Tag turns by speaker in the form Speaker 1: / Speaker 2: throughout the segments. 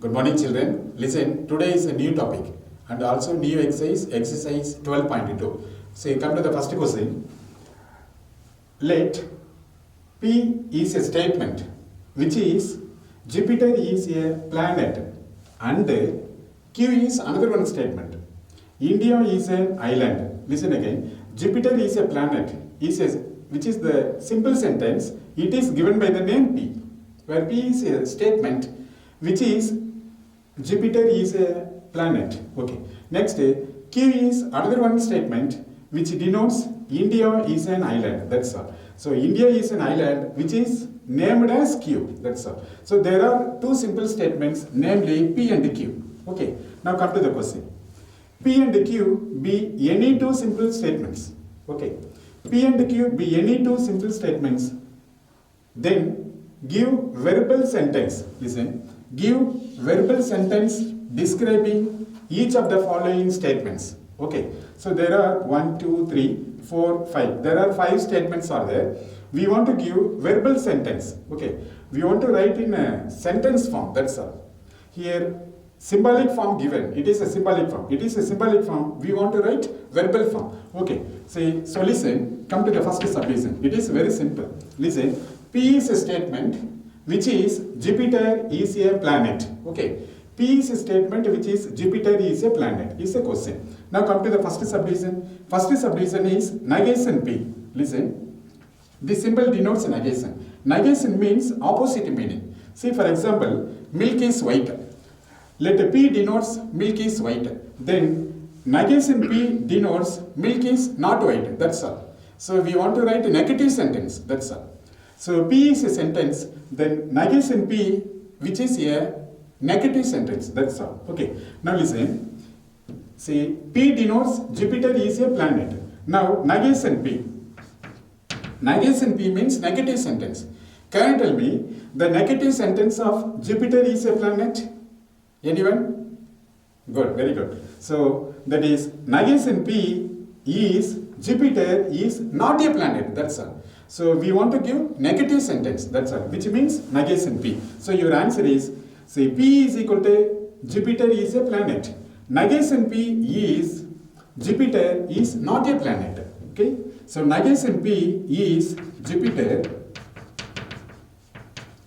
Speaker 1: Good morning, children. Listen, today is a new topic and also new exercise 12.2. So, you come to the first question. Let P is a statement which is Jupiter is a planet and Q is another one statement. India is an island. Listen again. Jupiter is a planet which is the simple sentence. It is given by the name P, where P is a statement which is Jupiter is a planet. Okay. Next, Q is another one statement which denotes India is an island. That's all. So India is an island which is named as Q. That's all. So there are two simple statements, namely P and Q. Okay. Now come to the question. P and Q be any two simple statements. Okay. P and Q be any two simple statements. Then give verbal sentence. Listen. Give verbal sentence describing each of the following statements. Okay. So there are 1, 2, 3, 4, 5. There are 5 statements are there. We want to give verbal sentence. Okay. We want to write in a sentence form. That's all. Here symbolic form given. It is a symbolic form. It is a symbolic form. We want to write verbal form. Okay. So listen. Come to the first subdivision. It is very simple. Listen. P is a statement which is Jupiter is a planet. Okay. P is a statement which is Jupiter is a planet. Is a question. Now come to the first subdivision. First subdivision is negation P. Listen. This symbol denotes negation. Negation means opposite meaning. See, for example, milk is white. Let P denotes milk is white. Then negation P denotes milk is not white. That's all. So we want to write a negative sentence. That's all. So P is a sentence, then negation P, which is a negative sentence. That's all. Okay. Now listen. See, P denotes Jupiter is a planet. Now negation P. Negation P means negative sentence. Can you tell me the negative sentence of Jupiter is a planet? Anyone? Good. Very good. So that is negation P is Jupiter is not a planet. That's all. So we want to give negative sentence, that's all, which means negation P. So your answer is, say P is equal to Jupiter is a planet. Negation P is Jupiter is not a planet. Okay. So negation P is Jupiter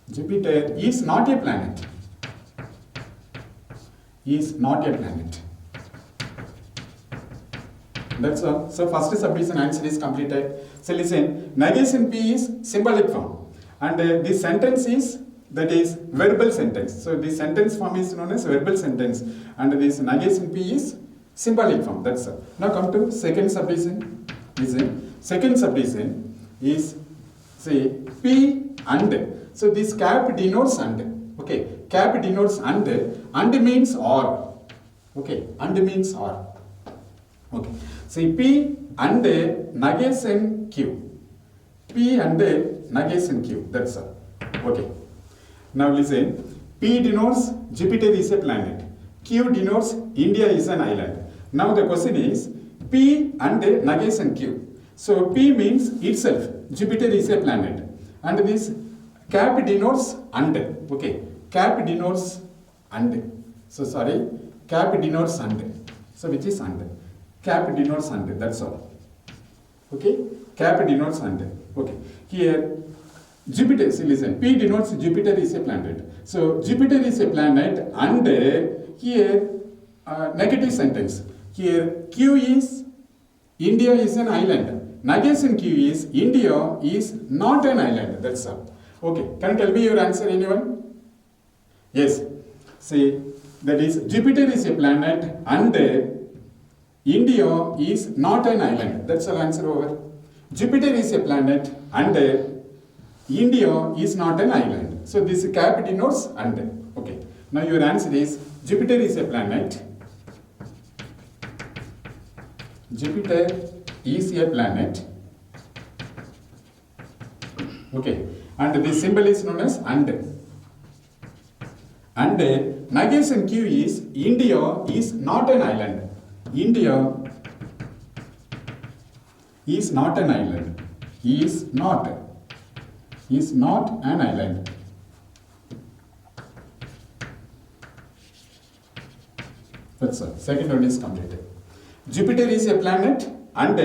Speaker 1: is not a planet. Is not a planet. That's all. So first subdivision answer is completed. So listen, negation P is symbolic form and this sentence is, that is verbal sentence. So this sentence form is known as verbal sentence and this negation P is symbolic form. That's all. Now come to second subdivision. Listen, second subdivision is, say, P and. So this cap denotes and. Okay, cap denotes and means or. Okay, and means or. Okay. See, P and negation Q. P and negation Q. That's all. Okay. Now listen. P denotes Jupiter is a planet. Q denotes India is an island. Now the question is P and negation Q. So P means itself. Jupiter is a planet. And this cap denotes and. Okay. Cap denotes and. So sorry. Cap denotes and. So which is and. Cap denotes and, that's all. Okay? Cap denotes and. Okay. Here, Jupiter, see, listen, P denotes Jupiter is a planet. So, Jupiter is a planet and here, negative sentence. Here, Q is, India is an island. Negation Q is, India is not an island. That's all. Okay. Can you tell me your answer, anyone? Yes. See, that is, Jupiter is a planet and India is not an island. That's our answer over. Jupiter is a planet and India is not an island. So this cap denotes and. Okay. Now your answer is Jupiter is a planet. Jupiter is a planet. Okay. And the symbol is known as and. And negation Q is India is not an island. India is not an island. Is not an island. That's all. Second one is completed. Jupiter is a planet and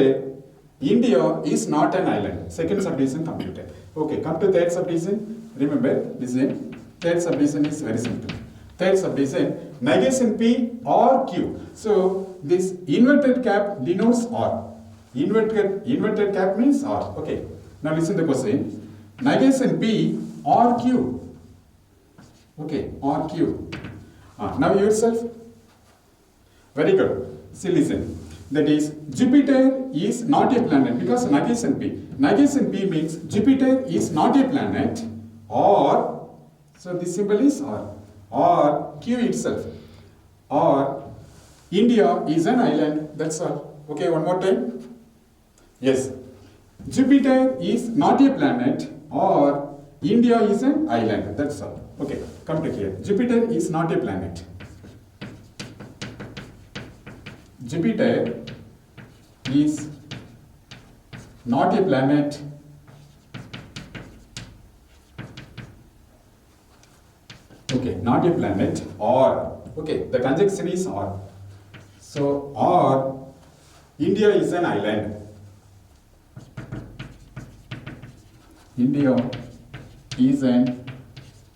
Speaker 1: India is not an island. Second subdivision completed. Okay, come to third subdivision. Remember, listen. Third subdivision is very simple. Third subdivision, negation P or Q. So this inverted cap denotes R. Inverted cap means R. Okay. Now listen to the question. Negation P or Q. Okay, or Q. Now yourself. Very good. See, listen. That is, Jupiter is not a planet because negation P. Negation P means Jupiter is not a planet or, so this symbol is or Q itself, or India is an island. That's all. Okay, one more time. Yes. Jupiter is not a planet or India is an island. That's all. Okay, come to here. Jupiter is not a planet. Jupiter is not a planet okay, not a planet or, okay, the conjunction is or. So, or India is an island. India is an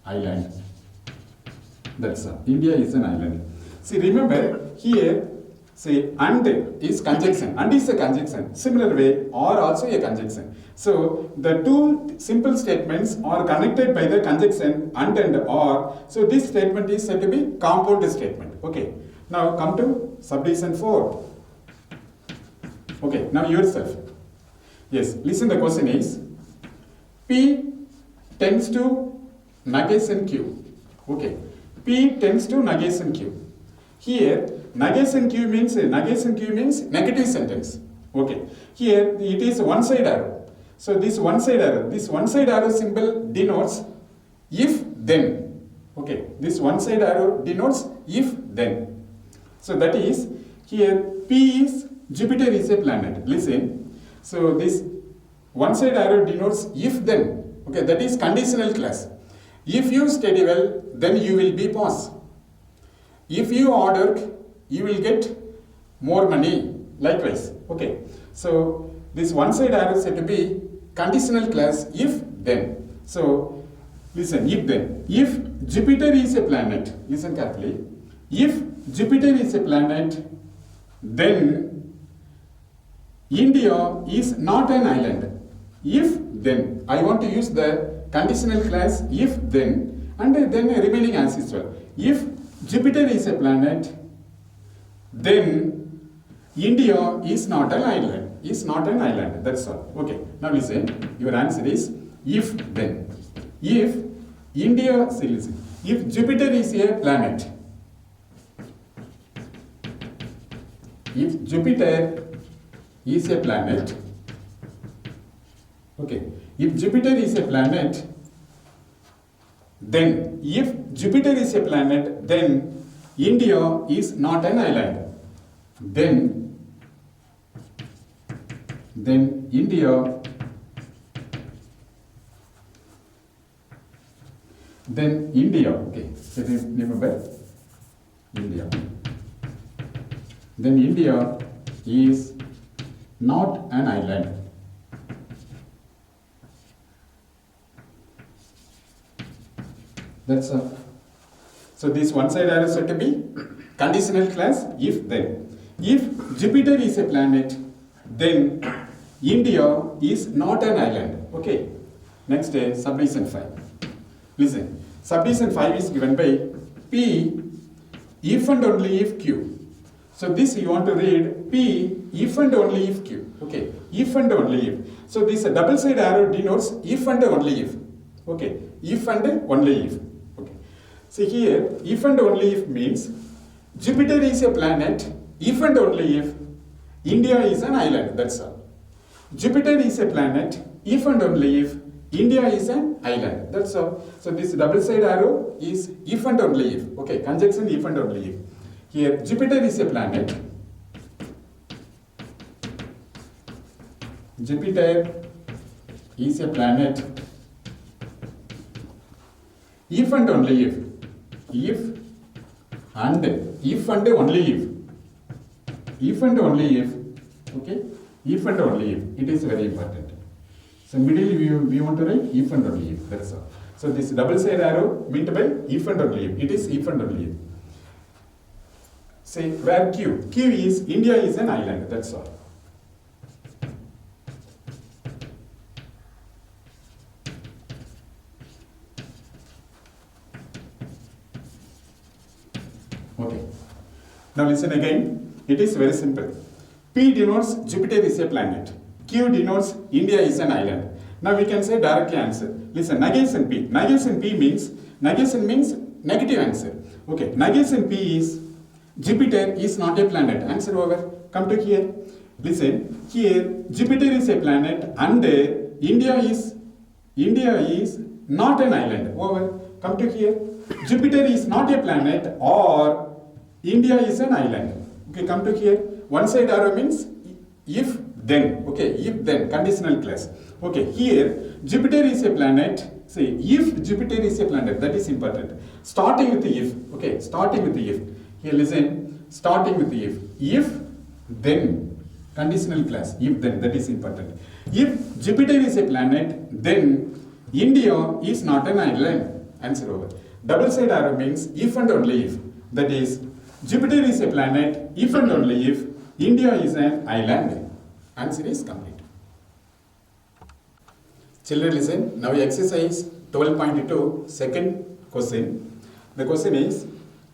Speaker 1: island. That's all. India is an island. See, remember here, say and is conjunction. And is a conjunction. Similar way, or also a conjunction. So the two simple statements are connected by the conjunction and or. So this statement is said to be compound statement. Okay. Now come to subdivision 4. Okay. Now yourself. Yes. Listen. The question is P tends to negation Q. Okay. P tends to negation Q. Here negation Q means negative sentence. Okay. Here it is one side arrow. So this one side arrow symbol denotes if then. Okay. This one side arrow denotes if then. So that is here P is Jupiter is a planet. Listen. So this one side arrow denotes if then. Okay. That is conditional clause. If you study well, then you will be pass. If you hard work, you will get more money. Likewise. Okay. So this one side arrow is said to be conditional clause if then. So listen, if then. If Jupiter is a planet, listen carefully. If Jupiter is a planet, then India is not an island. If then. I want to use the conditional clause if then and then remaining as usual. If Jupiter is a planet, then India is not an island. Is not an island. That's all. Okay. Now listen. Your answer is if then. If India, see listen. If Jupiter is a planet. If Jupiter is a planet. Okay. If Jupiter is a planet, then if Jupiter is a planet, then India is not an island. Then India, okay, remember, India. Then India is not an island. That's all. So this one side arrow is said to be conditional clause if then. If Jupiter is a planet, then India is not an island. Okay. Next subdivision 5. Listen. Subdivision 5 is given by P if and only if Q. So this you want to read P if and only if Q. Okay. If and only if. So this double side arrow denotes if and only if. Okay. If and only if. Okay. See here, if and only if means Jupiter is a planet if and only if India is an island. That's all. Jupiter is a planet if and only if India is an island. That's all. So this double side arrow is if and only if. Okay, conjunction if and only if. Here Jupiter is a planet. Jupiter is a planet if and only if. If and if and only if and only if, okay, if and only if, it is very important. So middle we want to write if and only if, that's all. So this double side arrow meant by if and only if, it is if and only if. Say where Q is, India is an island, that's all. Okay. Now listen again. It is very simple. P denotes Jupiter is a planet. Q denotes India is an island. Now we can say directly answer. Listen, negation P. Negation P means, negation means negative answer. Okay, negation P is Jupiter is not a planet. Answer over. Come to here. Listen, here Jupiter is a planet and India is not an island. Over. Come to here. Jupiter is not a planet or India is an island. Okay, come to here. One side arrow means if then. Okay, if then, conditional clause. Okay, here Jupiter is a planet. Say if Jupiter is a planet, that is important. Starting with the if. Okay, starting with the if. Here listen, starting with the if. If then, conditional clause. If then, that is important. If Jupiter is a planet, then India is not an island. Answer over. Double side arrow means if and only if. That is, Jupiter is a planet if and only if India is an island. Answer is complete. Children listen. Now exercise 12.2, second question. The question is,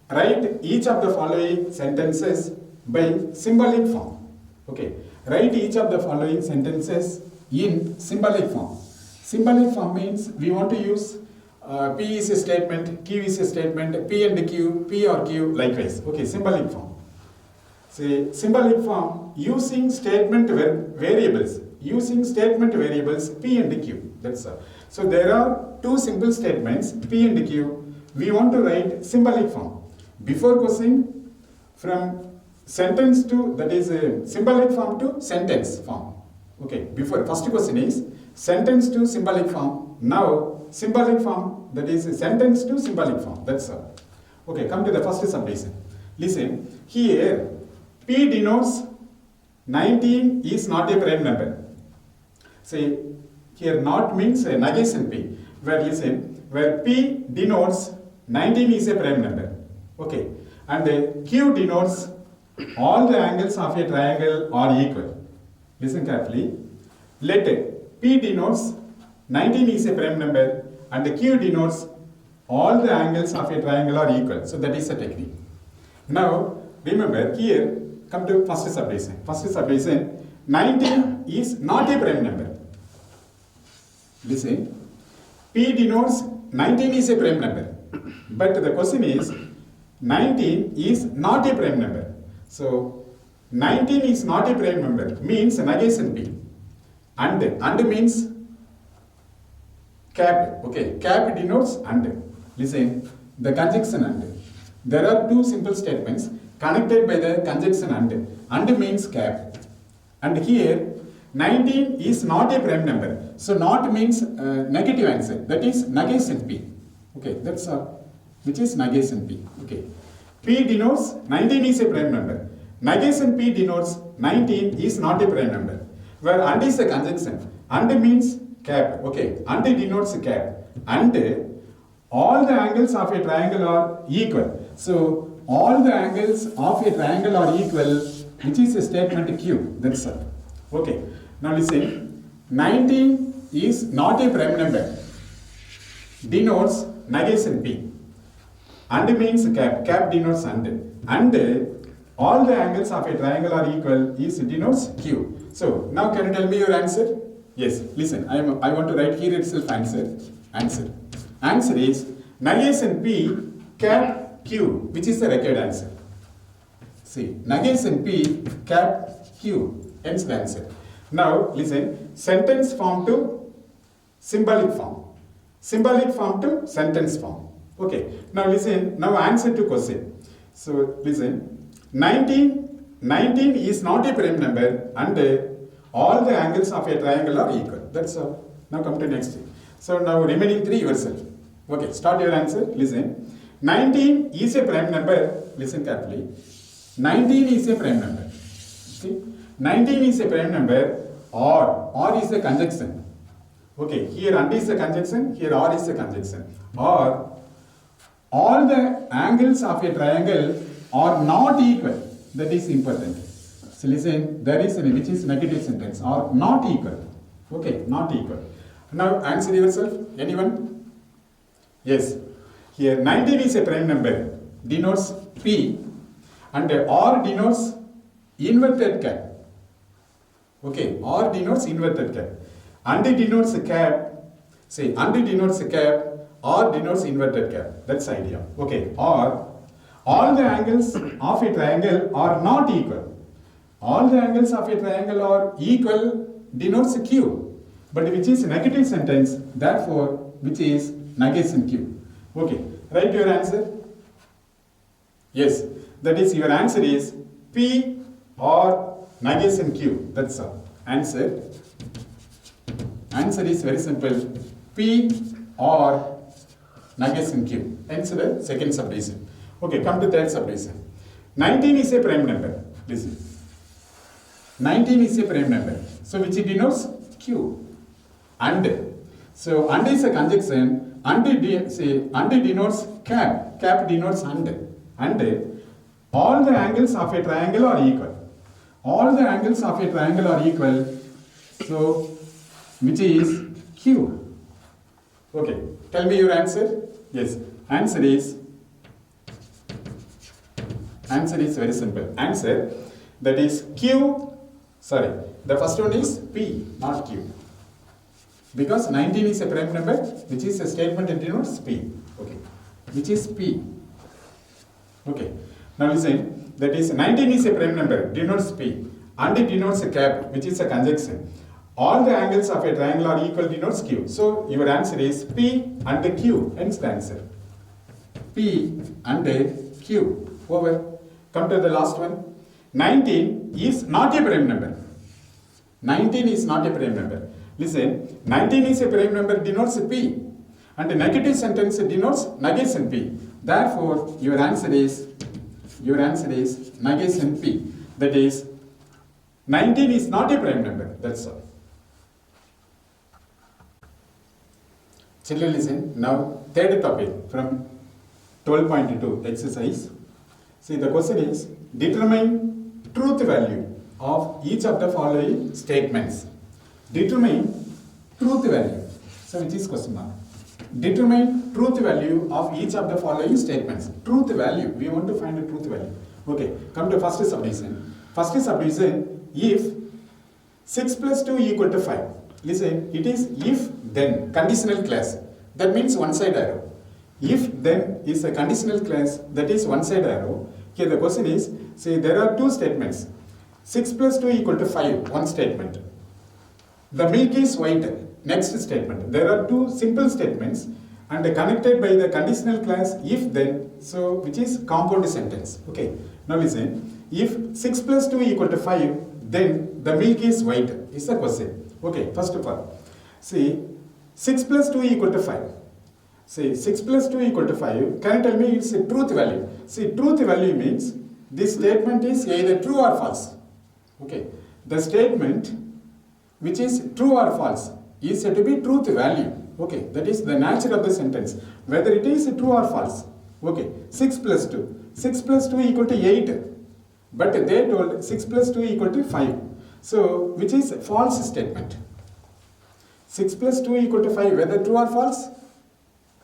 Speaker 1: write each of the following sentences by symbolic form. Okay. Write each of the following sentences in symbolic form. Symbolic form means we want to use P is a statement, Q is a statement, P and Q, P or Q likewise. Okay, symbolic form. Say symbolic form using statement variables. Using statement variables P and Q. That's all. So there are two simple statements P and Q. We want to write symbolic form. Before question, from sentence to, that is symbolic form to sentence form. Okay, before first question is sentence to symbolic form. Now symbolic form, that is sentence to symbolic form. That's all. Okay, come to the first subdivision. Listen, here P denotes 19 is not a prime number. Say here not means a negation P. Where listen, where P denotes 19 is a prime number. Okay, and Q denotes all the angles of a triangle are equal. Listen carefully. Let P denotes 19 is a prime number and the Q denotes all the angles of a triangle are equal. So that is a technique. Now remember here, come to first subdivision. First subdivision, 19 is not a prime number. Listen, P denotes 19 is a prime number. But the question is, 19 is not a prime number. So 19 is not a prime number means negation P. And means cap. Okay, cap denotes and. Listen, the conjunction and. There are two simple statements connected by the conjunction and. And means cap. And here 19 is not a prime number. So not means negative answer. That is negation P. Okay, that's all. Which is negation P. Okay. P denotes 19 is a prime number. Negation P denotes 19 is not a prime number. Where and is a conjunction. And means cap. Okay. And denotes cap. And all the angles of a triangle are equal. So all the angles of a triangle are equal, which is a statement Q. That's all. Okay. Now listen. 19 is not a prime number. Denotes negation P. And means cap. Cap denotes and. And all the angles of a triangle are equal is denotes Q. So now can you tell me your answer? Yes. Listen. I want to write here itself answer. Answer is negation P cap Q, which is the required answer. See, negation P cap Q, hence the answer. Now listen, sentence form to symbolic form. Symbolic form to sentence form. Okay. Now listen, now answer to question. So listen, 19 is not a prime number and all the angles of a triangle are equal. That's all. Now come to next. So now remaining three yourself. Okay, start your answer. Listen. 19 is a prime number listen carefully. 19 is a prime number. See, 19 is a prime number, or is a conjunction. Okay, here and is a conjunction, here or is a conjunction. Or all the angles of a triangle are not equal. That is important. So listen, there is an which is negative sentence, or not equal. Okay, not equal. Now answer yourself. Anyone? Yes. Here 19 is a prime number, denotes P, and R denotes inverted cap. Okay, R denotes inverted cap. And it denotes a cap. Say, and it denotes a cap. R denotes inverted cap. That's the idea. Okay, or all the angles of a triangle are not equal. All the angles of a triangle are equal denotes a Q, but which is a negative sentence, therefore which is negation Q. Okay, write your answer. Yes, that is your answer is P or negation Q. That's all. Answer. Answer is very simple. P or negation Q. Answer the second subdivision. Okay, come to third subdivision. 19 is a prime number. Listen. 19 is a prime number. So which it denotes Q. And. So and is a conjunction. And denotes cap. Cap denotes and. And all the angles of a triangle are equal. All the angles of a triangle are equal. So which is Q. Okay. Tell me your answer. Yes. Answer is very simple. Answer, that is Q. Sorry. The first one is P, not Q. Because 19 is a prime number, which is a statement that denotes P. Okay. Which is P. Okay. Now listen, that is 19 is a prime number, denotes P. And it denotes a cap, which is a conjunction. All the angles of a triangle are equal, denotes Q. So your answer is P and Q. Hence the answer. P and Q. Over. Come to the last one. 19 is not a prime number. 19 is not a prime number. Listen, 19 is a prime number, denotes P. And the negative sentence denotes negation P. Therefore, your answer is negation P. That is, 19 is not a prime number. That's all. Children, listen. Now, third topic from 12.2 exercise. See, the question is, determine truth value of each of the following statements. Determine truth value. So, which is question mark? Determine truth value of each of the following statements. Truth value. We want to find a truth value. Okay, come to first subdivision. First subdivision, if 6 plus 2 equal to 5. Listen, it is if then conditional clause. That means one side arrow. If then is a conditional clause, that is one side arrow. Here the question is, say there are two statements. 6 plus 2 equal to 5, one statement. The milk is white, next statement. There are two simple statements and connected by the conditional clause if then, so which is compound sentence. Okay, now listen, if 6 plus 2 equal to 5, then the milk is white is the question. Okay, first of all, see 6 plus 2 equal to 5. Say 6 plus 2 equal to 5. Can you tell me it's a truth value? See, truth value means this statement is either true or false. Okay, the statement which is true or false is said to be truth value. Okay, that is the nature of the sentence, whether it is true or false. Okay, 6 plus 2. 6 plus 2 equal to 8. But they told 6 plus 2 equal to 5. So, which is false statement. 6 plus 2 equal to 5, whether true or false?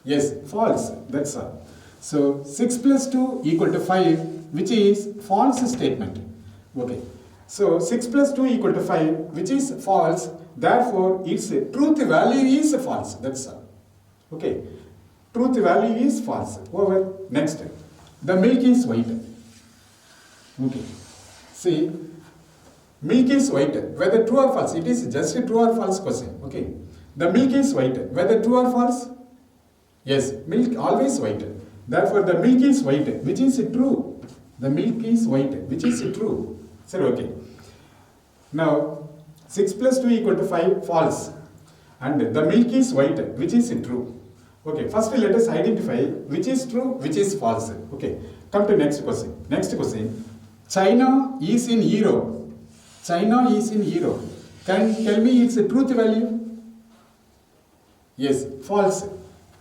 Speaker 1: Yes, false. That's all. So, 6 plus 2 equal to 5, which is false statement. Okay. So, 6 plus 2 equal to 5, which is false. Therefore, its truth value is false. That's all. Okay. Truth value is false. Over. Next. The milk is white. Okay. See, milk is white. Whether true or false? It is just a true or false question. Okay. The milk is white. Whether true or false? Yes. Milk always white. Therefore, the milk is white, which is true. The milk is white, which is true. Sir, okay. Now, 6 plus 2 equal to 5, false. And the milk is white, which is true. Okay, first let us identify which is true, which is false. Okay, Come to next question. Next question. China is in Europe. China is in Europe. Can tell me its truth value? Yes, false.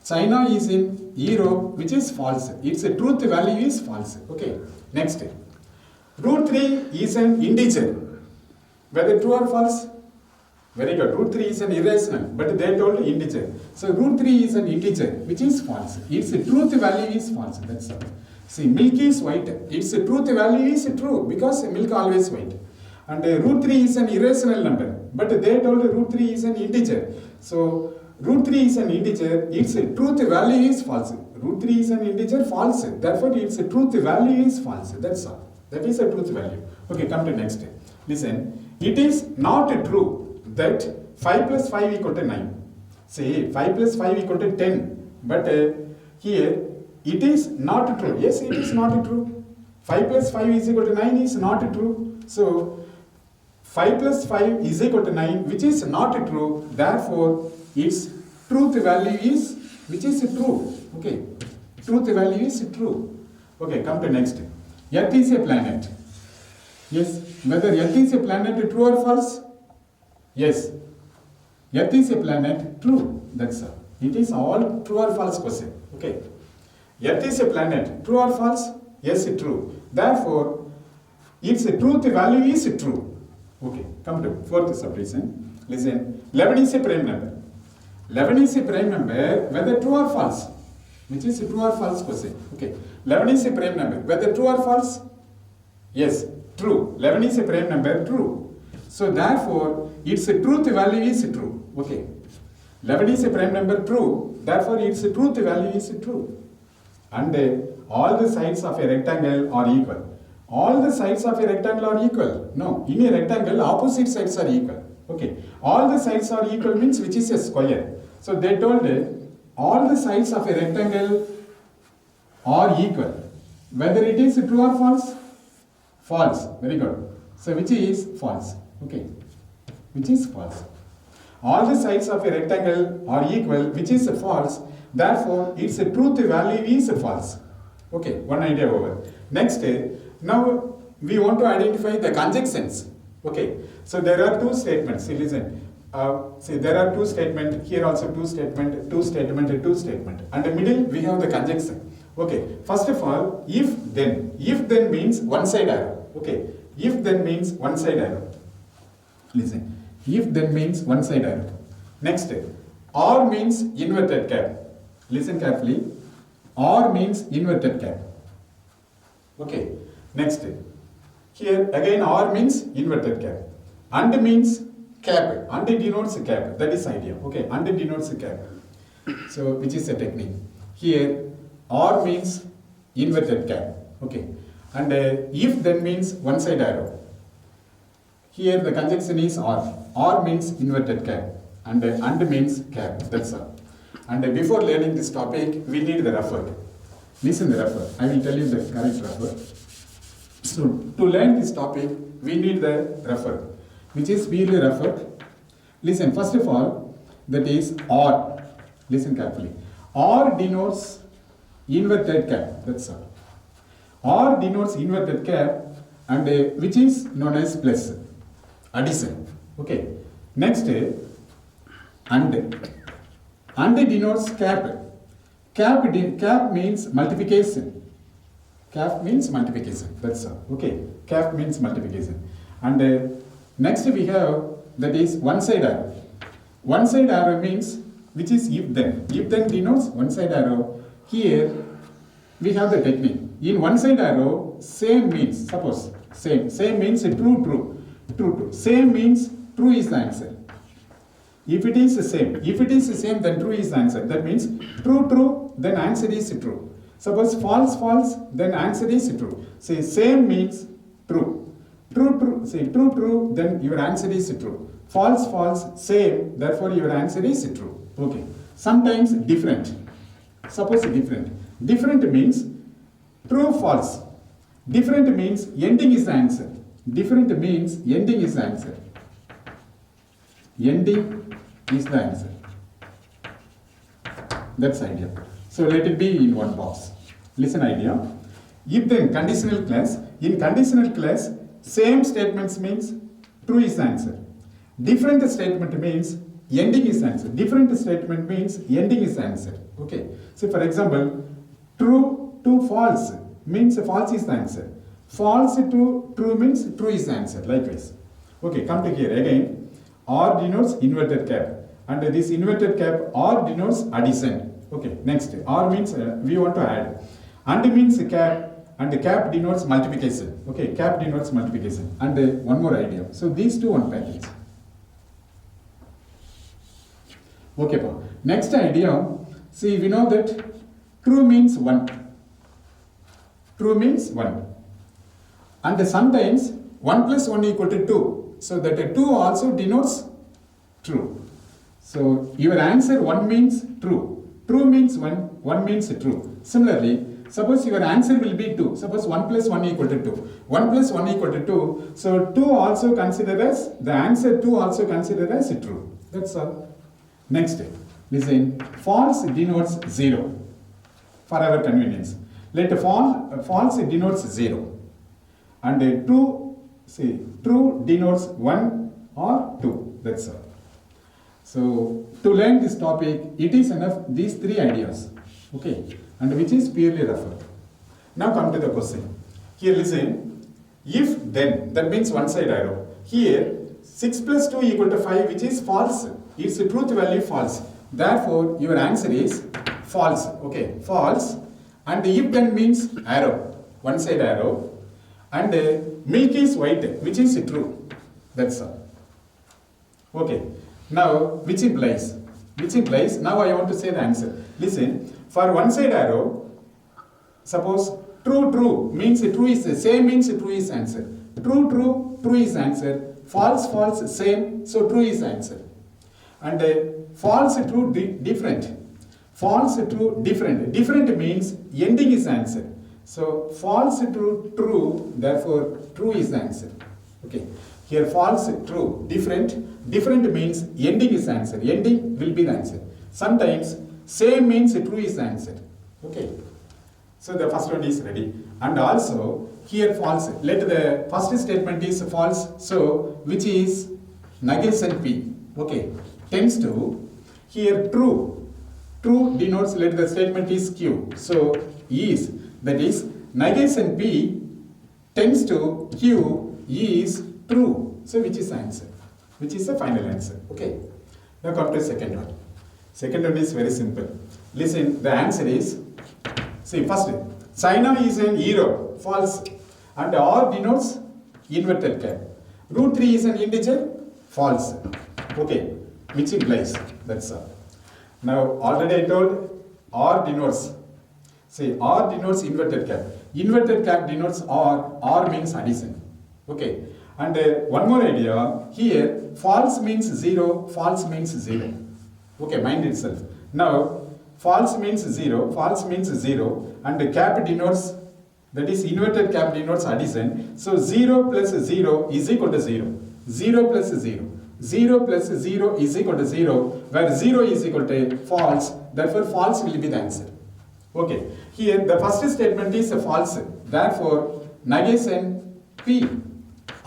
Speaker 1: China is in Europe, which is false. Its truth value is false. Okay. Next. Root 3 is an integer. Whether true or false? Very good. Root 3 is an irrational, but they told integer. So root 3 is an integer, which is false. Its truth value is false. That's all. See, milk is white. Its truth value is true because milk always white. And root 3 is an irrational number, but they told root 3 is an integer. So root 3 is an integer. Its truth value is false. Root 3 is an integer, false. Therefore, its truth value is false. That's all. That is a truth value. Okay, come to next. Listen. It is not true that 5 plus 5 equal to 9. Say 5 plus 5 equal to 10. But here it is not true. Yes, it is not true. 5 plus 5 is equal to 9 is not true. So 5 plus 5 is equal to 9, which is not true. Therefore, its truth value is, which is true. Okay, truth value is true. Okay, come to next. Earth is a planet. Yes, whether Earth is a planet, true or false? Yes, Earth is a planet, true. That's all. It is all true or false question. Okay, Earth is a planet, true or false? Yes, true. Therefore, its truth value is true. Okay, come to fourth subdivision. Listen, 11 is a prime number. 11 is a prime number, whether true or false? Which is a true or false question. Okay, 11 is a prime number, whether true or false? Yes, true. 11 is a prime number, true. So therefore, its truth value is true. Okay, 11 is a prime number, true. Therefore, its truth value is true. And all the sides of a rectangle are equal. All the sides of a rectangle are equal. No, in a rectangle, opposite sides are equal. Okay, all the sides are equal means which is a square. So they told all the sides of a rectangle are equal. Whether it is true or false? False. Very good. So which is false? Okay, which is false. All the sides of a rectangle are equal, which is false. Therefore, its truth value is false. Okay, one idea over. Next, now we want to identify the conjunctions. Okay, so there are two statements. See, listen. See, there are two statements. Here also two statement, two statement, and two statement. And the middle we have the conjunction. Okay, first of all, if then. If then means one side arrow. Okay, if then means one side arrow. Listen, if then means one side arrow. Next, or means inverted cap. Listen carefully. Or means inverted cap. Okay, next. Here again or means inverted cap. And means cap. And denotes cap. That is idea. Okay, and denotes cap. So which is a technique. Here or means inverted cap. Okay, and if then means one side arrow. Here the conjunction is or. Or means inverted cap. And means cap. That's all. And before learning this topic, we need the refer. Listen the refer. I will tell you the correct refer. So to learn this topic, we need the refer. Which is really refer. Listen, first of all, that is or. Listen carefully. Or denotes inverted cap. That's all. Or denotes inverted cap, and which is known as plus. Addition. Okay. Next, and. And denotes cap. Cap means multiplication. Cap means multiplication. That's all. Okay. Cap means multiplication. And next we have that is one side arrow. One side arrow means which is if then. If then denotes one side arrow. Here we have the technique. In one side arrow, same means, suppose same. Same means true, true. True, true. Same means true is the answer. If it is the same, then true is the answer. That means true, true, then answer is true. Suppose false, false, then answer is true. Say same means true. True, true, say true, true, then your answer is true. False, false, same, therefore your answer is true. Okay. Sometimes different. Suppose different. Different means true, false. Different means ending is the answer. Different means ending is the answer. Ending is the answer. That's idea. So let it be in one box. Listen idea. If then conditional class, in conditional class, same statements means true is the answer. Different statement means ending is answer. Different statement means ending is answer. Okay. So for example, true to false means false is the answer. False to true means true is the answer. Likewise. Okay, come to here again. R denotes inverted cap. And this inverted cap R denotes addition. Okay, next. R means we want to add. And means cap. And cap denotes multiplication. Okay, cap denotes multiplication. And one more idea. So these two one package. Okay, pa. Next idea. See, we know that true means 1. True means 1. And sometimes 1 plus 1 equal to 2. So that 2 also denotes true. So your answer 1 means true. True means 1, 1 means true. Similarly, suppose your answer will be 2. Suppose 1 plus 1 equal to 2. 1 plus 1 equal to 2. So 2 also considered as, the answer 2 also considered as true. That's all. Next, listen, false denotes 0 for our convenience. Let false denotes 0. And true denotes 1 or 2. That's all. So, to learn this topic, it is enough these 3 ideas. Okay. And which is purely referred. Now come to the question. Here listen, if then, that means one side arrow. Here, 6 plus 2 equal to 5, which is false. Its truth value false. Therefore, your answer is false. Okay, false. And if then means arrow, one side arrow. And milk is white, which is true. That's all. Okay. Now, which implies? Which implies, now I want to say the answer. Listen, for one side arrow, suppose true means true is the same means true is answer. True is answer. False, same, so true is answer. And false, true, different. False, true, different. Different means ending is answer. So false, true, therefore true is the answer. Okay. Here false, true, different. Different means ending is answer. Ending will be the answer. Sometimes same means true is the answer. Okay. So the first one is ready. And also here false. Let the first statement is false. So which is negation P. Okay. Tends to here true. True denotes, let the statement is Q. So is, that is negation P tends to Q is true. So which is answer? Which is the final answer. Okay. Now come to second one. Second one is very simple. Listen, the answer is, see first, China is an hero, false. And R denotes inverted cap. Root 3 is an integer, false. Okay, which implies, that's all. Now already I told R denotes, see R denotes inverted cap. Inverted cap denotes R means addition. Okay. And one more idea, here false means 0, false means 0. Okay, mind itself. Now, false means 0, and the cap denotes, that is inverted cap denotes addition. So 0 plus 0 is equal to 0. 0 plus 0. 0 plus 0 is equal to 0, where 0 is equal to false, therefore false will be the answer. Okay, here the first statement is false, therefore negation P.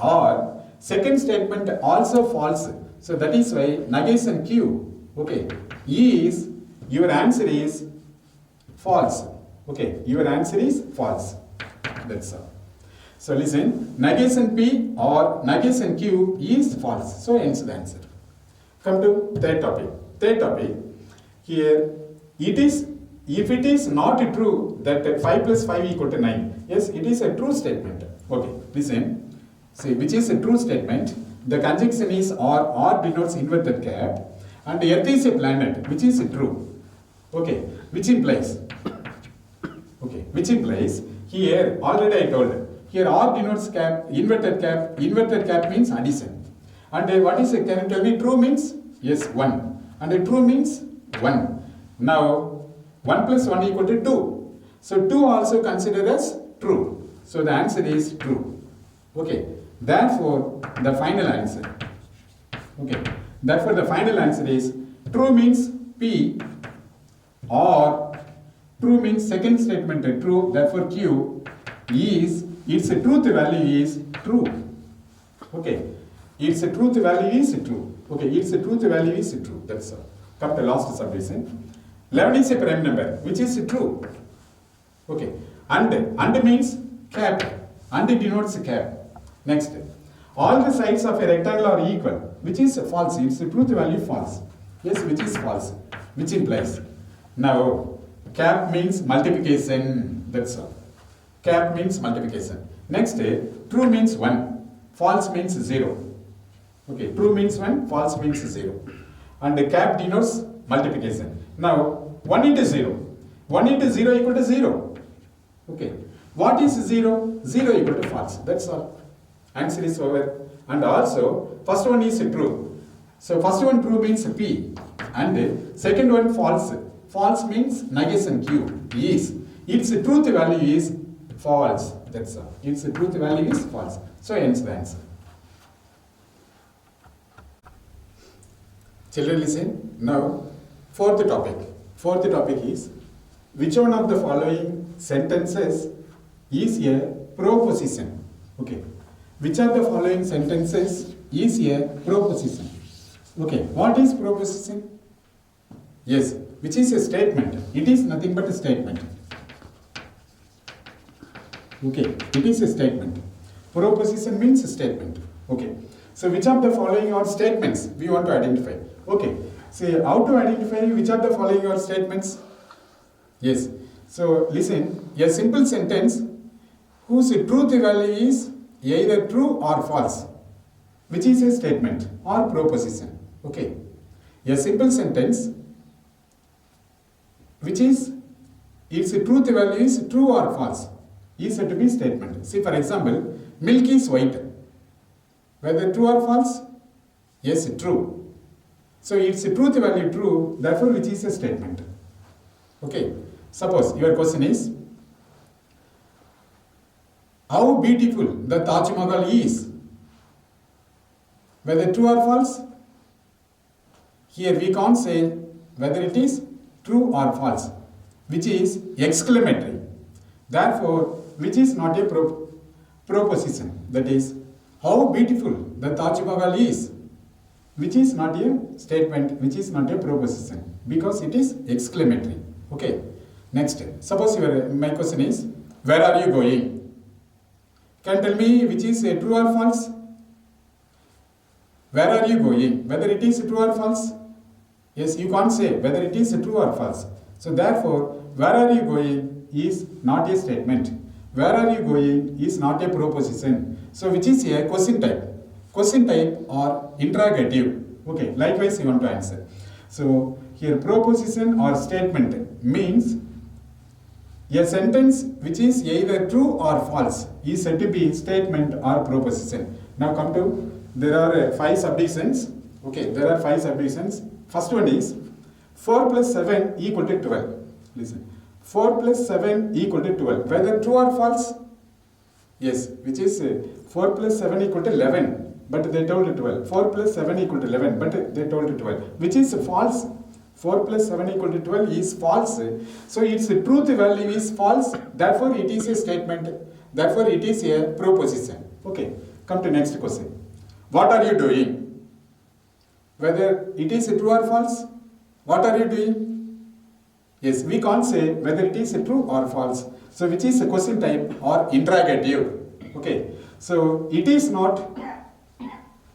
Speaker 1: Or second statement also false. So that is why negation Q, okay, is, your answer is false. Okay, your answer is false. That's all. So listen, negation P or negation Q is false. So hence the answer. Come to third topic. Third topic, here it is, if it is not true that 5 plus 5 equal to 9. Yes, it is a true statement. Okay, listen. See, which is a true statement. The conjunction is R denotes inverted cap, and Earth is a planet, which is true. Okay, which implies, here already I told, here R denotes cap, inverted cap means addition. And what is it? Can you tell me? True means? Yes, 1. And true means 1. Now, 1 plus 1 equal to 2. So 2 also considered as true. So the answer is true. Okay. Therefore, the final answer. Okay. Therefore, the final answer is true means P, or true means second statement true. Therefore, Q, is, its truth value is true. Okay, its truth value is true. Okay, its truth value is true. That's all. Come to last subdivision. 11 is a prime number, which is true. Okay, and means cap, and denotes cap. Next, all the sides of a rectangle are equal, which is false. Its truth value false. Yes, which is false, which implies. Now, cap means multiplication. That's all. Cap means multiplication. Next, true means 1, false means 0. Okay, true means 1, false means 0. And the cap denotes multiplication. Now, 1 into 0. 1 into 0 equal to 0. Okay. What is 0? 0 equal to false. That's all. Answer is over. And also, first one is true. So, first one true means P. And second one false. False means negation Q. Is. Its truth value is false. That's all. Its truth value is false. So, hence the answer. Children, listen. Now, fourth topic. Fourth topic is, which one of the following sentences is a proposition? Okay. Which of the following sentences is a proposition? Okay. What is proposition? Yes. Which is a statement. It is nothing but a statement. Okay. It is a statement. Proposition means a statement. Okay. So, which of the following are statements we want to identify? Okay. See, how to identify which of the following are statements? Yes. So, listen, a simple sentence whose truth value is either true or false, which is a statement or proposition. Okay. A simple sentence which is its truth value is true or false is said to be statement. See, for example, milk is white. Whether true or false? Yes, true. So, its truth value true, therefore, which is a statement. Okay. Suppose your question is, how beautiful the Taj Mahal is? Whether true or false? Here we can't say whether it is true or false, which is exclamatory. Therefore, which is not a proposition. That is, how beautiful the Taj Mahal is, which is not a statement, which is not a proposition, because it is exclamatory. Okay. Next, suppose my question is, where are you going? Can tell me which is true or false? Where are you going? Whether it is true or false? Yes, you can't say whether it is true or false. So therefore, where are you going is not a statement. Where are you going is not a proposition. So which is a question type. Question type or interrogative. Okay, likewise you want to answer. So here proposition or statement means a sentence which is either true or false is said to be statement or proposition. Now come to, there are 5 subdivisions. Okay, there are 5 subdivisions. First one is 4 plus 7 equal to 12. Listen, 4 plus 7 equal to 12. Whether true or false? Yes, which is 4 plus 7 equal to 11. But they told 12. 4 plus 7 equal to 11. But they told 12. Which is false. 4 plus 7 equal to 12 is false. So its truth value is false. Therefore it is a statement. Therefore it is a proposition. Okay. Come to next question. What are you doing? Whether it is true or false? What are you doing? Yes, we can't say whether it is true or false. So which is a question type or interrogative. Okay. So it is not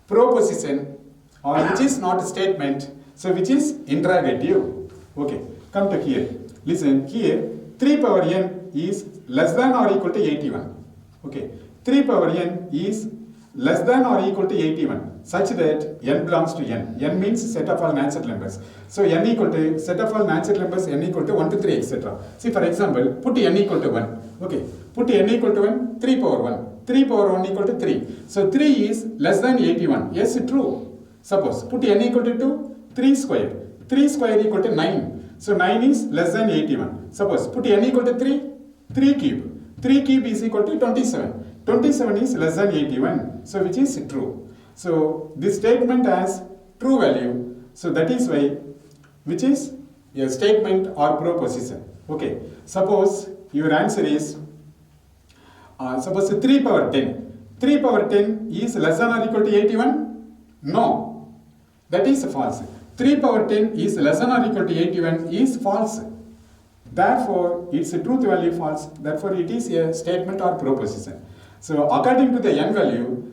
Speaker 1: proposition or which is not a statement. So which is interrogative. Okay. Come to here. Listen, here 3 power n is less than or equal to 81. Okay. 3 power n is less than or equal to 81 such that n belongs to n. N means set of all natural numbers. So n equal to set of all natural numbers, n equal to 1 to 3, etc. See, for example, put n equal to 1. Okay. Put n equal to 1, 3 power 1. 3 power 1 equal to 3. So 3 is less than 81. Yes, true. Suppose put n equal to 2, 3 square. 3 square equal to 9. So 9 is less than 81. Suppose put n equal to 3, 3 cube. 3 cube is equal to 27. 27 is less than 81. So which is true. So this statement has true value. So that is why which is a statement or proposition. Okay. Suppose your answer is Suppose 3 power 10. 3 power 10 is less than or equal to 81? No. That is false. 3 power 10 is less than or equal to 81 is false. Therefore, its truth value false. Therefore, it is a statement or proposition. So, according to the n value,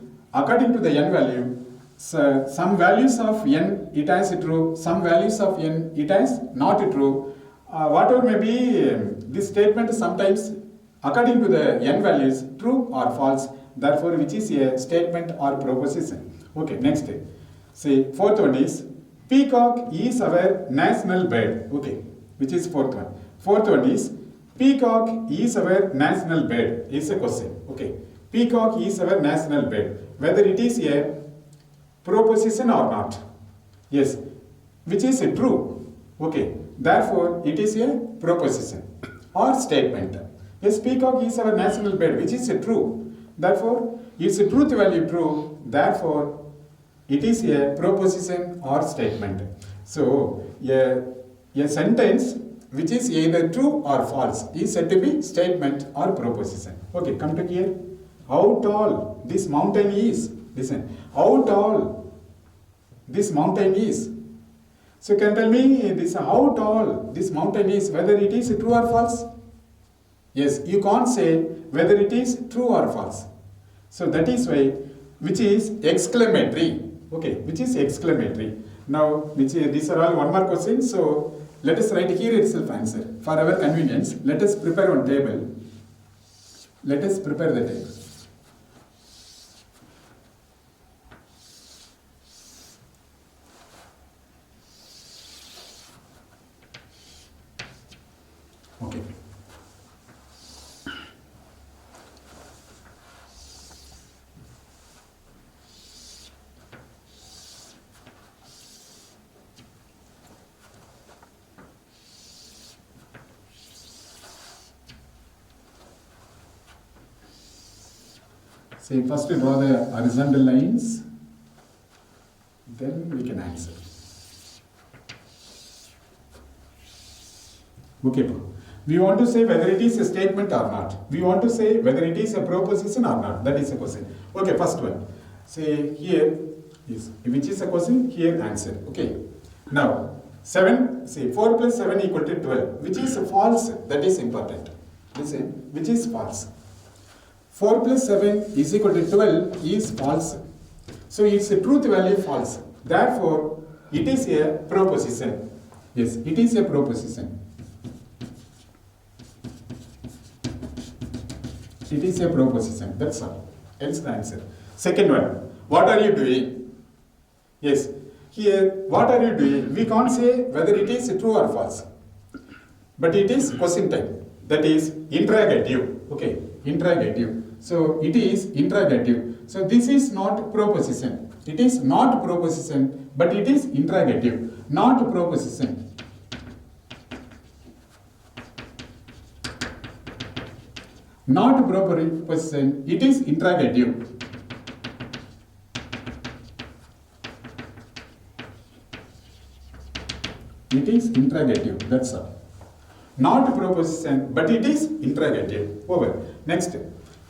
Speaker 1: so some values of n it has true, some values of n it has not true. Whatever may be, this statement sometimes according to the n values true or false. Therefore, which is a statement or proposition. Okay, next. See, fourth one is peacock is our national bird. Okay, which is fourth one. Fourth one is peacock is our national bird is a question. Okay, peacock is our national bird. Whether it is a proposition or not. Yes, which is a true. Okay, therefore it is a proposition or statement. Yes, peacock is our national bird, which is a true. Therefore, its truth value true. Therefore, it is a proposition or statement. So, a sentence which is either true or false is said to be statement or proposition. Okay, come to here. How tall this mountain is? Listen, how tall this mountain is? So, can you tell me this how tall this mountain is, whether it is true or false? Yes, you can't say whether it is true or false. So, that is why, which is exclamatory. Okay, which is exclamatory. Now, these are all one more question. So, let us write here itself answer. For our convenience, let us prepare one table. Let us prepare the table. Okay. Say first draw the horizontal lines, then we can answer. Okay, we want to say whether it is a statement or not. We want to say whether it is a proposition or not. That is a question. Okay, first one. Say here is which is a question, here answer. Okay. Now 7, say 4 plus 7 equal to 12, which is false. That is important. Listen, which is false. 4 plus 7 is equal to 12 is false. So its truth value false. Therefore, it is a proposition. Yes, it is a proposition. It is a proposition. That's all. Else the answer. Second one. What are you doing? Yes. Here, what are you doing? We can't say whether it is true or false. But it is question type. That is interrogative. Okay. Interrogative. So it is interrogative. So this is not proposition. It is not proposition, but it is interrogative. Not proposition. Not proposition, it is interrogative. It is interrogative, that's all. Not proposition, but it is interrogative. Over. Next.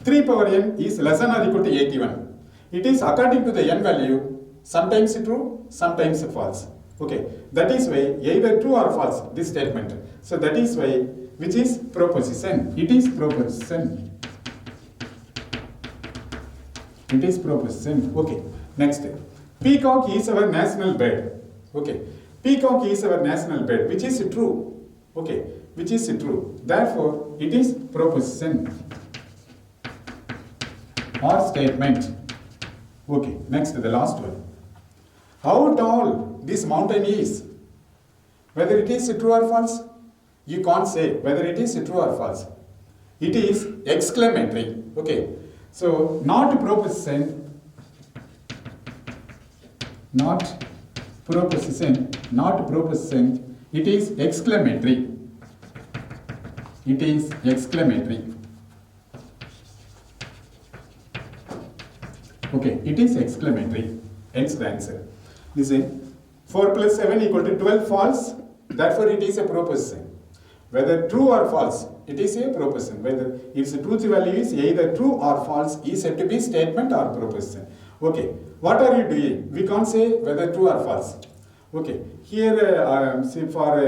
Speaker 1: 3 power n is less than or equal to 81. It is according to the n value, sometimes true, sometimes false. Okay. That is why either true or false, this statement. So that is why, which is proposition. It is proposition. It is proposition. Okay. Next. Peacock is our national bird. Okay. Peacock is our national bird, which is true. Okay. Which is true. Therefore, it is proposition or statement. Okay. Next, the last one. How tall this mountain is? Whether it is true or false? You can't say whether it is true or false. It is exclamatory. Okay. So, not proposition, not proposition, not proposition, it is exclamatory. It is exclamatory. Okay, it is exclamatory. Hence the answer. Listen, 4 plus 7 equal to 12 false. Therefore, it is a proposition. Whether true or false, it is a proposition. Whether its truth value is either true or false is said to be statement or proposition. Okay, what are you doing? We can't say whether true or false. Okay, here see for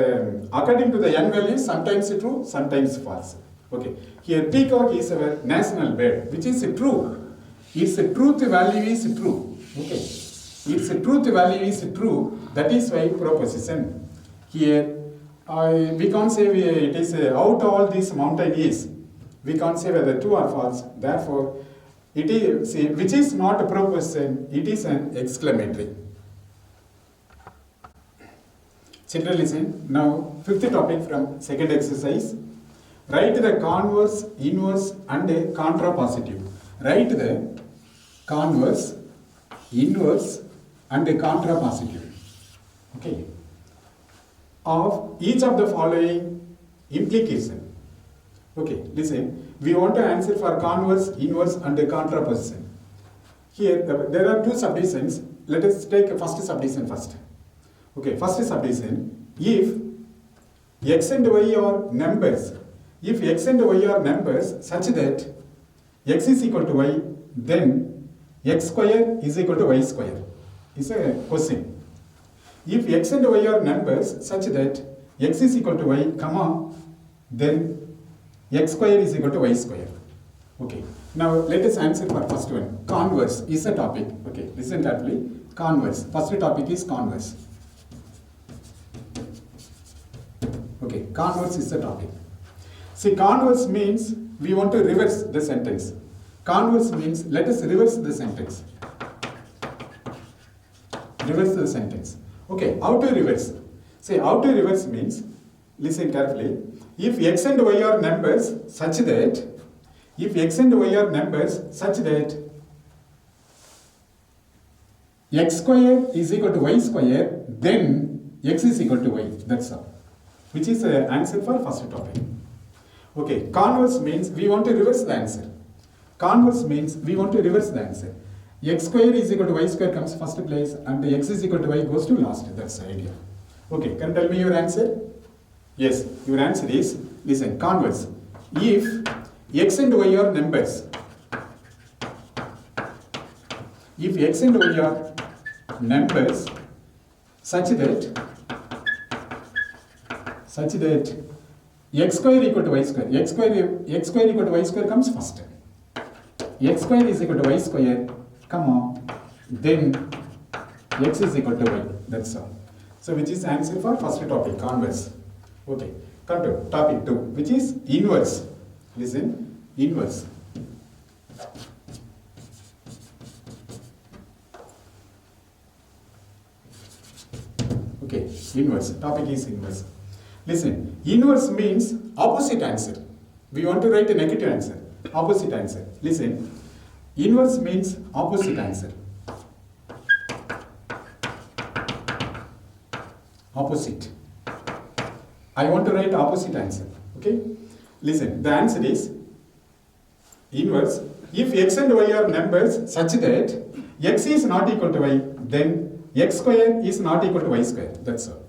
Speaker 1: according to the n values, sometimes true, sometimes false. Okay, here peacock is our national bird, which is true. Its truth value is true. Okay, its truth value is true. That is why proposition. Here we can't say it is out all this mountain is. We can't say whether true or false. Therefore, it is which is not a proposition. It is an exclamatory. Children, listen. Now, fifth topic from second exercise. Write the converse, inverse, and a contrapositive. Write the converse, inverse, and a contrapositive. Okay. Of each of the following implication. Okay, listen. We want to answer for converse, inverse, and a contraposition. Here, there are two subdivisions. Let us take a first subdivision first. Okay, first subdivision. If x and y are numbers, if x and y are numbers such that x is equal to y, then x square is equal to y square. Is a question. If x and y are numbers such that x is equal to y, comma, then x square is equal to y square. Okay. Now let us answer for first one. Converse is a topic. Okay. Listen carefully. Converse. First topic is converse. Okay. Converse is a topic. See, converse means we want to reverse the sentence. Converse means let us reverse the sentence. Reverse the sentence. Okay, how to reverse? Say, how to reverse means, listen carefully, if x and y are numbers such that, if x and y are numbers such that x square is equal to y square, then x is equal to y. That's all. Which is the answer for first topic. Okay, converse means we want to reverse the answer. Converse means we want to reverse the answer. X square is equal to y square comes first place and x is equal to y goes to last. That's the idea. Okay, can you tell me your answer? Yes, your answer is, listen, converse. If x and y are numbers, if x and y are numbers such that x square equal to y square, x square equal to y square comes first. X square is equal to y square, comma, then x is equal to y. That's all. So which is answer for first topic, converse. Okay, come to topic 2, which is inverse. Listen, inverse. Okay, inverse. Topic is inverse. Listen, inverse means opposite answer. We want to write a negative answer. Opposite answer. Listen, inverse means opposite answer. Opposite. I want to write opposite answer. Okay? Listen, the answer is inverse. If x and y are numbers such that x is not equal to y, then x square is not equal to y square. That's all.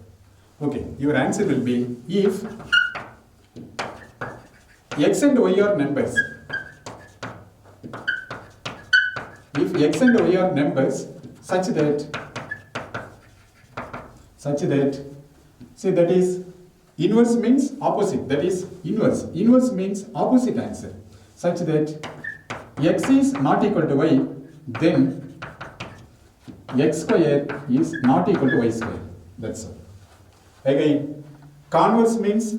Speaker 1: Okay, your answer will be if x and y are numbers. If x and y are numbers such that, see, that is, inverse means opposite, that is inverse. Inverse means opposite answer. Such that x is not equal to y, then x square is not equal to y square. That's all. Again, converse means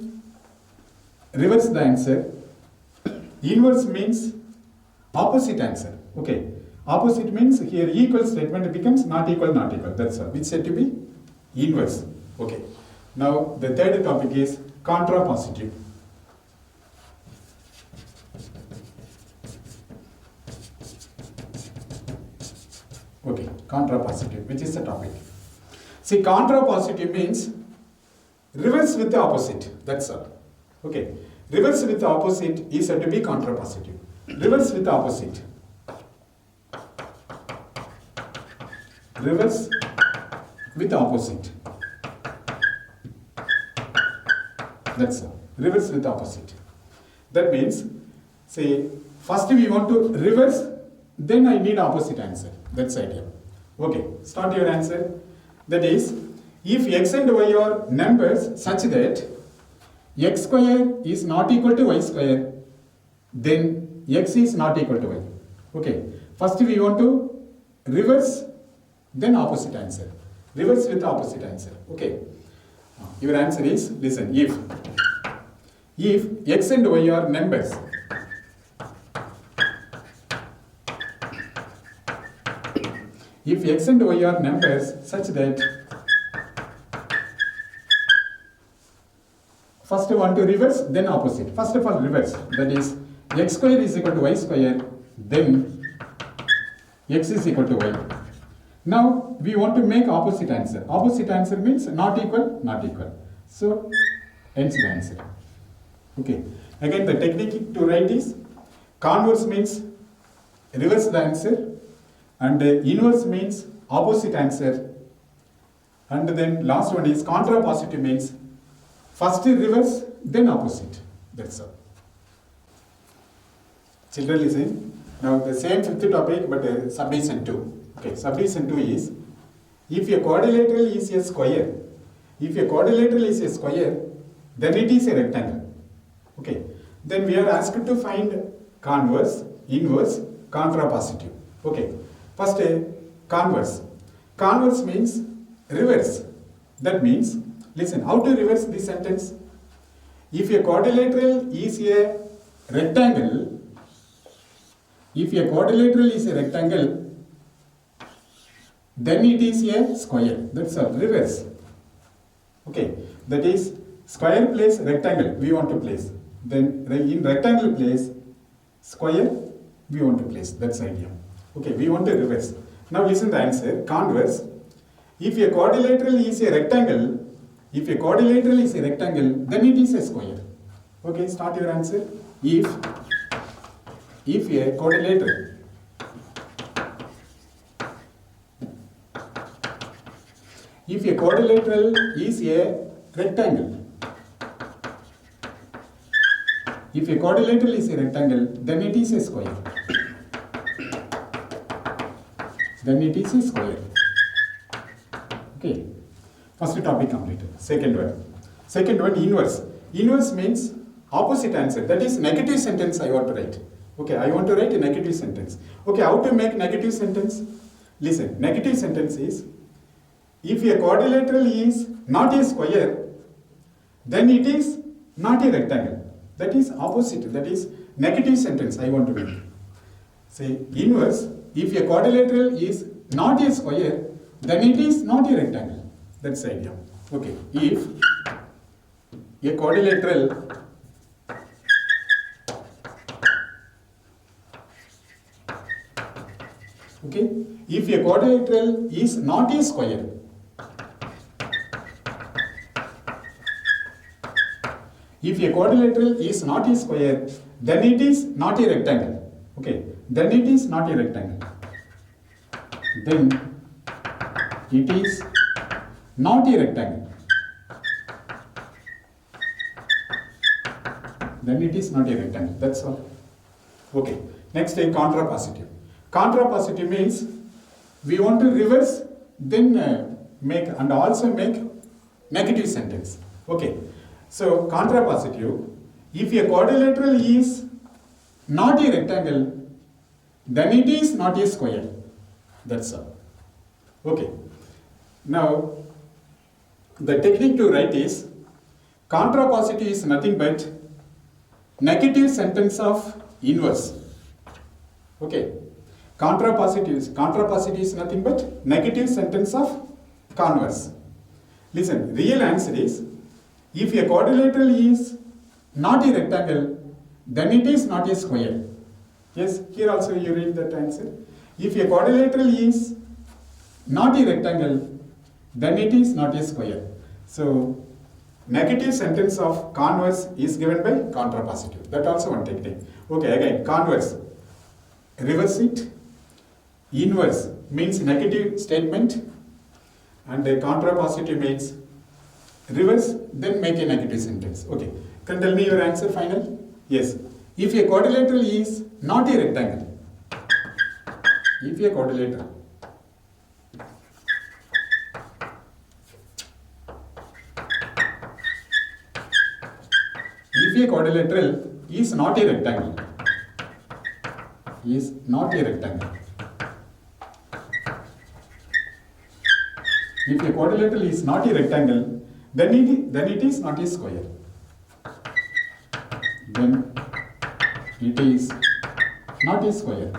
Speaker 1: reverse the answer. Inverse means opposite answer. Okay. Opposite means here equal statement becomes not equal, not equal. That's all. Which said to be inverse. Okay. Now the third topic is contrapositive. Okay, contrapositive, which is the topic. See, contrapositive means reverse with the opposite. That's all. Okay. Reverse with the opposite is said to be contrapositive. Reverse with the opposite. Reverse with the opposite. That's all. reverse with opposite. That means, say, first we want to reverse, then I need opposite answer. That's the idea. Okay, start your answer. That is, if x and y are numbers such that x square is not equal to y square, then x is not equal to y. Okay, first we want to reverse, then opposite answer. Reverse with opposite answer. Okay, your answer is, listen, if x and y are numbers, if x and y are numbers such that, first I want to reverse, then opposite. First of all, reverse. That is, x square is equal to y square, then x is equal to y. Now, we want to make opposite answer. Opposite answer means not equal, not equal. So, hence the answer. Okay. Again, the technique to write is, converse means reverse the answer, and inverse means opposite answer, and then last one is contrapositive means first reverse, then opposite. That's all. Children, listen. Now the same fifth topic, but subdivision 2. Okay, subdivision 2 is, if a quadrilateral is a square, if a quadrilateral is a square, then it is a rectangle. Okay, then we are asked to find converse, inverse, contrapositive. Okay, first converse. Converse means reverse. That means, listen, how to reverse this sentence? If a quadrilateral is a rectangle, if a quadrilateral is a rectangle, then it is a square. That's all. Reverse. Okay, that is square place rectangle we want to place. Then in rectangle place square we want to place. That's the idea. Okay, we want to reverse. Now listen the answer. Converse. If a quadrilateral is a rectangle, if a quadrilateral is a rectangle, then it is a square. Okay, start your answer. If a quadrilateral, if a quadrilateral is a rectangle, if a quadrilateral is a rectangle, then it is a square. Then it is a square. Okay. First topic completed. Second one, inverse. Inverse means opposite answer. That is negative sentence I want to write. Okay, I want to write a negative sentence. Okay, how to make negative sentence? Listen, negative sentence is, if a quadrilateral is not a square, then it is not a rectangle. That is opposite. That is negative sentence I want to make. Say inverse, if a quadrilateral is not a square, then it is not a rectangle. That's the idea. Okay, if a quadrilateral if a quadrilateral is not a square, if a quadrilateral is not a square, then it is not a rectangle. Okay, then it is not a rectangle. Then it is not a rectangle. Then it is not a rectangle. That's all. Okay. Next, a contrapositive. Contrapositive means we want to reverse, then make and also make negative sentence. Okay. So contrapositive, if a quadrilateral is not a rectangle, then it is not a square. That's all. Okay. Now, the technique to write is, contrapositive is nothing but negative sentence of inverse. Okay. Contrapositive is nothing but negative sentence of converse. Listen, real answer is, if a quadrilateral is not a rectangle, then it is not a square. Yes, here also you read that answer. If a quadrilateral is not a rectangle, then it is not a square. So, negative sentence of converse is given by contrapositive. That also one technique. Okay, again, converse. Reverse it. Inverse means negative statement, and a contrapositive means reverse, then make a negative sentence. Okay, Can tell me your answer final? Yes. If a quadrilateral is not a rectangle, if a quadrilateral is not a rectangle, is not a rectangle. If a quadrilateral is not a rectangle, then it is not a square. Then it is not a square.